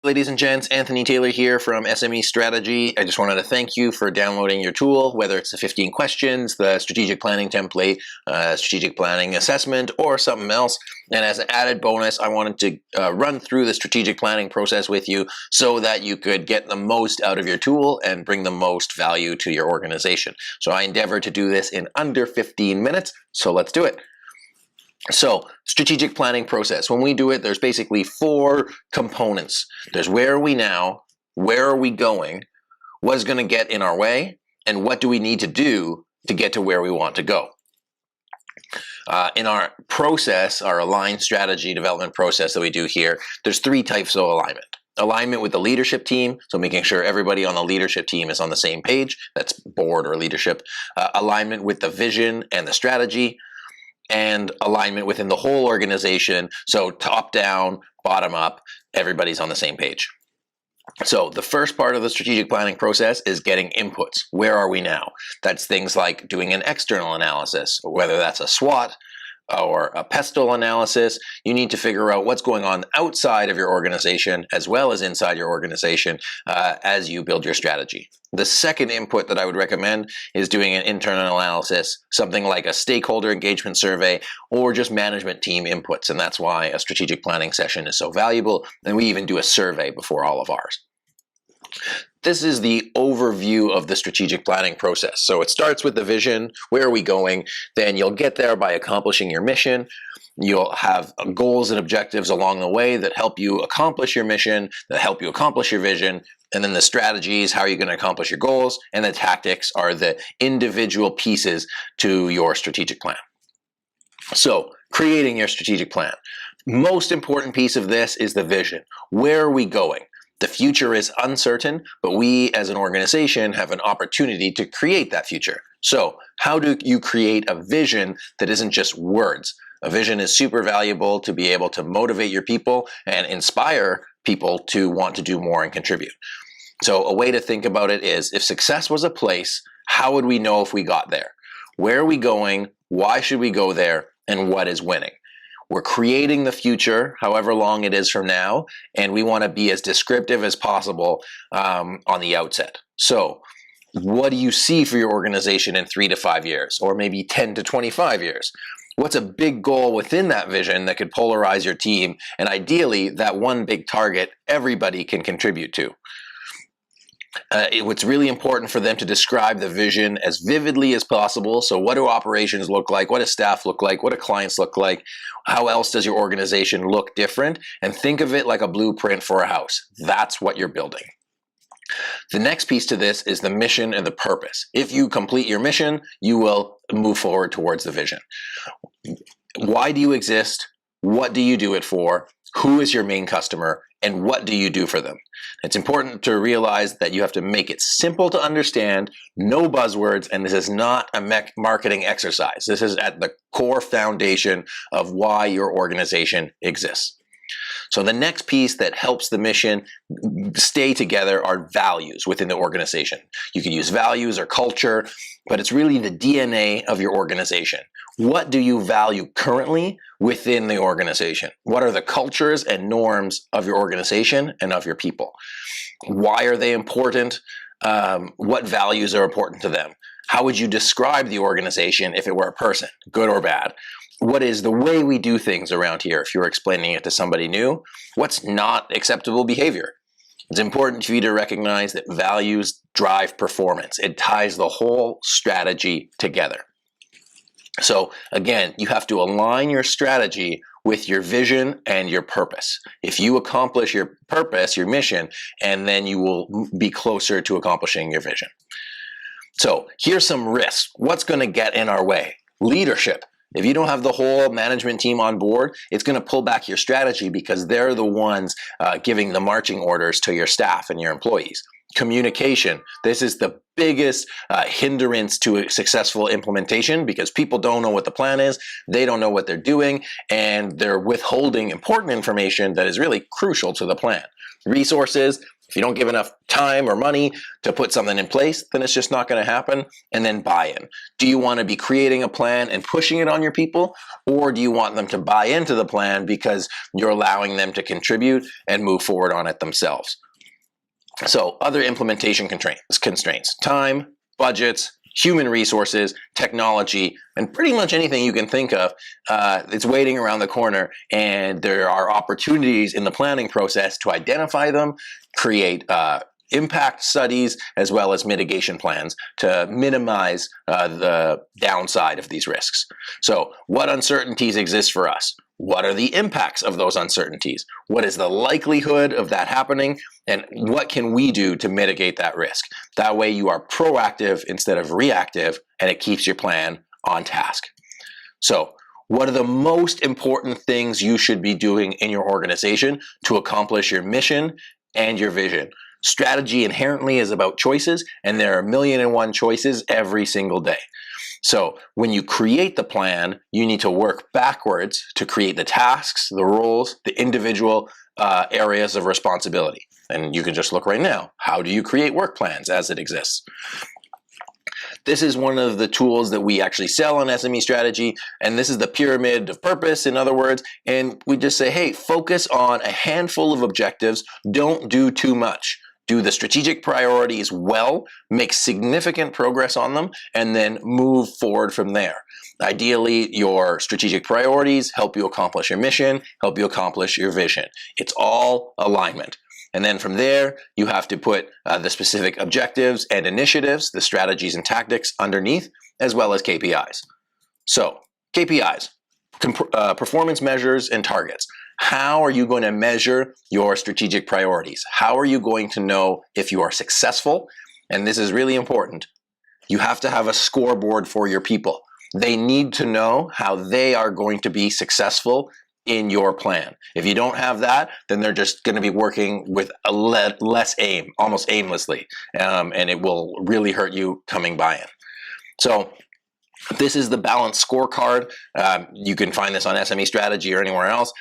Ladies and gents, Anthony Taylor here from SME Strategy. I just wanted to thank you for downloading your tool, whether it's the 15 questions, the strategic planning template, strategic planning assessment, or something else. And as an added bonus, I wanted to run through the strategic planning process with you so that you could get the most out of your tool and bring the most value to your organization. So I endeavored to do this in under 15 minutes, so let's do it. So, strategic planning process. When we do it, there's basically 4 components. There's where are we now, where are we going, what is going to get in our way, and what do we need to do to get to where we want to go. In our process, our aligned strategy development process that we do here, there's 3 types of alignment. Alignment with the leadership team, so making sure everybody on the leadership team is on the same page, that's board or leadership. Alignment with the vision and the strategy, and alignment within the whole organization, so top down, bottom up, everybody's on the same page. So the first part of the strategic planning process is getting inputs. Where are we now? That's things like doing an external analysis, whether that's a SWOT or a pestle analysis. You need to figure out what's going on outside of your organization as well as inside your organization as you build your strategy. The second input that I would recommend is doing an internal analysis, something like a stakeholder engagement survey or just management team inputs. And that's why a strategic planning session is so valuable. And we even do a survey before all of ours. This is the overview of the strategic planning process. So it starts with the vision, where are we going? Then you'll get there by accomplishing your mission. You'll have goals and objectives along the way that help you accomplish your mission, that help you accomplish your vision. And then the strategies, how are you going to accomplish your goals? And the tactics are the individual pieces to your strategic plan. So creating your strategic plan. Most important piece of this is the vision. Where are we going? The future is uncertain, but we as an organization have an opportunity to create that future. So how do you create a vision that isn't just words? A vision is super valuable to be able to motivate your people and inspire people to want to do more and contribute. So a way to think about it is, if success was a place, how would we know if we got there? Where are we going? Why should we go there? And what is winning? We're creating the future, however long it is from now, and we want to be as descriptive as possible on the outset. So what do you see for your organization in 3 to 5 years, or maybe 10 to 25 years? What's a big goal within that vision that could polarize your team, and ideally that one big target everybody can contribute to? It's really important for them to describe the vision as vividly as possible. So what do operations look like? What does staff look like? What do clients look like? How else does your organization look different? And think of it like a blueprint for a house. That's what you're building. The next piece to this is the mission and the purpose. If you complete your mission, you will move forward towards the vision. Why do you exist? What do you do it for? Who is your main customer? And what do you do for them? It's important to realize that you have to make it simple to understand, no buzzwords, and this is not a marketing exercise. This is at the core foundation of why your organization exists. So the next piece that helps the mission stay together are values within the organization. You can use values or culture, but it's really the DNA of your organization. What do you value currently within the organization? What are the cultures and norms of your organization and of your people? Why are they important? What values are important to them? How would you describe the organization if it were a person, good or bad? What is the way we do things around here if you're explaining it to somebody new? What's not acceptable behavior? It's important for you to recognize that values drive performance. It ties the whole strategy together. So again, you have to align your strategy with your vision and your purpose. If you accomplish your purpose, your mission, and then you will be closer to accomplishing your vision. So here's some risks. What's going to get in our way? Leadership. If you don't have the whole management team on board, it's going to pull back your strategy because they're the ones giving the marching orders to your staff and your employees. Communication. This is the biggest hindrance to a successful implementation because people don't know what the plan is, they don't know what they're doing, and they're withholding important information that is really crucial to the plan. Resources. If you don't give enough time or money to put something in place, then it's just not going to happen. And then buy-in. Do you want to be creating a plan and pushing it on your people, or do you want them to buy into the plan because you're allowing them to contribute and move forward on it themselves? So other implementation constraints, time, budgets, human resources, technology, and pretty much anything you can think of, it's waiting around the corner, and there are opportunities in the planning process to identify them, create impact studies, as well as mitigation plans to minimize the downside of these risks. So what uncertainties exist for us? What are the impacts of those uncertainties? What is the likelihood of that happening? And what can we do to mitigate that risk? That way you are proactive instead of reactive, and it keeps your plan on task. So what are the most important things you should be doing in your organization to accomplish your mission and your vision? Strategy inherently is about choices, and there are 1,000,001 choices every single day. So when you create the plan, you need to work backwards to create the tasks, the roles, the individual areas of responsibility. And you can just look right now. How do you create work plans as it exists? This is one of the tools that we actually sell on SME Strategy, and this is the pyramid of purpose, in other words, and we just say, hey, focus on a handful of objectives, don't do too much. Do the strategic priorities well, make significant progress on them, and then move forward from there. Ideally, your strategic priorities help you accomplish your mission, help you accomplish your vision. It's all alignment. And then from there, you have to put the specific objectives and initiatives, the strategies and tactics underneath, as well as KPIs. So, KPIs, performance measures and targets. How are you going to measure your strategic priorities? How are you going to know if you are successful? And this is really important. You have to have a scoreboard for your people. They need to know how they are going to be successful in your plan. If you don't have that, then they're just going to be working with a less aim, almost aimlessly, and it will really hurt you coming by in. So this is the balanced scorecard. You can find this on SME Strategy or anywhere else.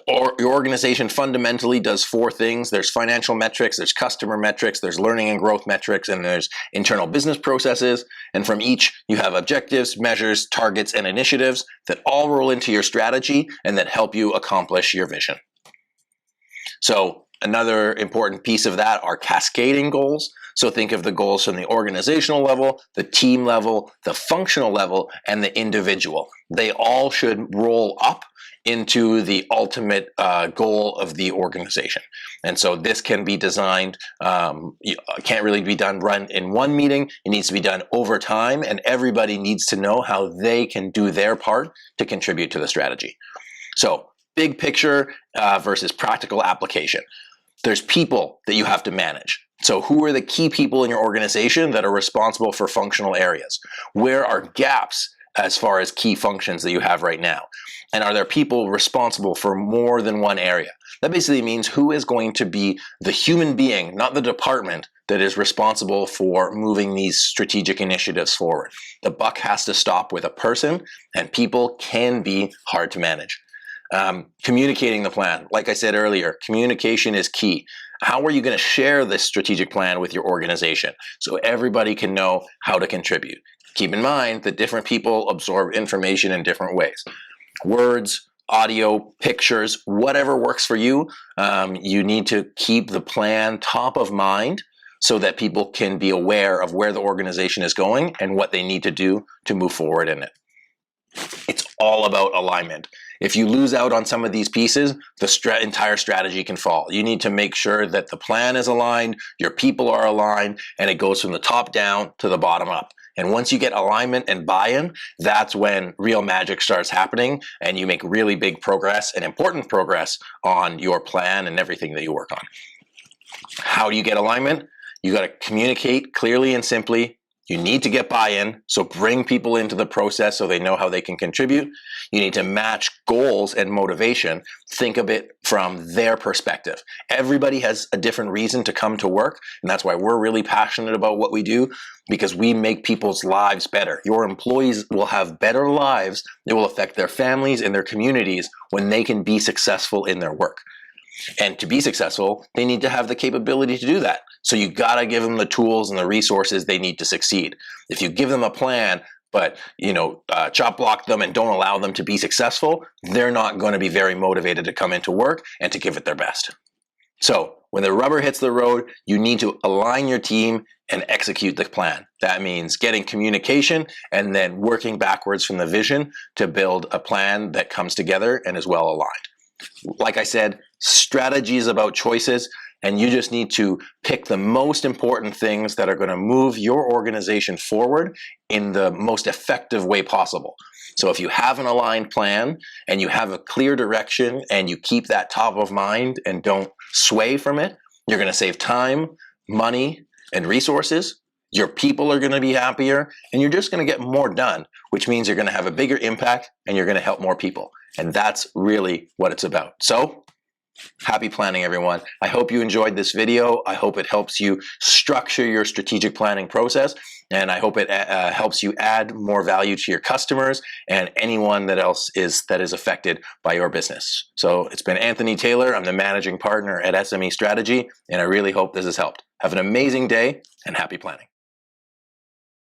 Or your organization fundamentally does 4 things. There's financial metrics, there's customer metrics, there's learning and growth metrics, and there's internal business processes. And from each, you have objectives, measures, targets, and initiatives that all roll into your strategy and that help you accomplish your vision. So another important piece of that are cascading goals. So think of the goals from the organizational level, the team level, the functional level, and the individual. They all should roll up into the ultimate goal of the organization. And so this can be designed, can't really be run in one meeting. It needs to be done over time, and everybody needs to know how they can do their part to contribute to the strategy. So big picture versus practical application. There's people that you have to manage. So who are the key people in your organization that are responsible for functional areas? Where are gaps as far as key functions that you have right now? And are there people responsible for more than one area? That basically means who is going to be the human being, not the department, that is responsible for moving these strategic initiatives forward. The buck has to stop with a person, and people can be hard to manage. Communicating the plan. Like I said earlier, communication is key. How are you going to share this strategic plan with your organization so everybody can know how to contribute? Keep in mind that different people absorb information in different ways. Words, audio, pictures, whatever works for you, you need to keep the plan top of mind so that people can be aware of where the organization is going and what they need to do to move forward in it. It's all about alignment. If you lose out on some of these pieces, the entire strategy can fall. You need to make sure that the plan is aligned, your people are aligned, and it goes from the top down to the bottom up. And once you get alignment and buy-in, that's when real magic starts happening, and you make really big progress and important progress on your plan and everything that you work on. How do you get alignment? You got to communicate clearly and simply. You need to get buy-in, so bring people into the process so they know how they can contribute. You need to match goals and motivation. Think of it from their perspective. Everybody has a different reason to come to work, and that's why we're really passionate about what we do, because we make people's lives better. Your employees will have better lives. It will affect their families and their communities when they can be successful in their work. And to be successful, they need to have the capability to do that. So you gotta give them the tools and the resources they need to succeed. If you give them a plan, but chop block them and don't allow them to be successful, they're not going to be very motivated to come into work and to give it their best. So when the rubber hits the road, you need to align your team and execute the plan. That means getting communication and then working backwards from the vision to build a plan that comes together and is well aligned. Like I said, strategy is about choices, and you just need to pick the most important things that are going to move your organization forward in the most effective way possible. So if you have an aligned plan and you have a clear direction and you keep that top of mind and don't sway from it, you're going to save time, money, and resources. Your people are going to be happier, and you're just going to get more done, which means you're going to have a bigger impact and you're going to help more people. And that's really what it's about. So happy planning, everyone. I hope you enjoyed this video. I hope it helps you structure your strategic planning process, and I hope it helps you add more value to your customers and anyone that is affected by your business. So it's been Anthony Taylor. I'm the managing partner at SME Strategy, and I really hope this has helped. Have an amazing day and happy planning.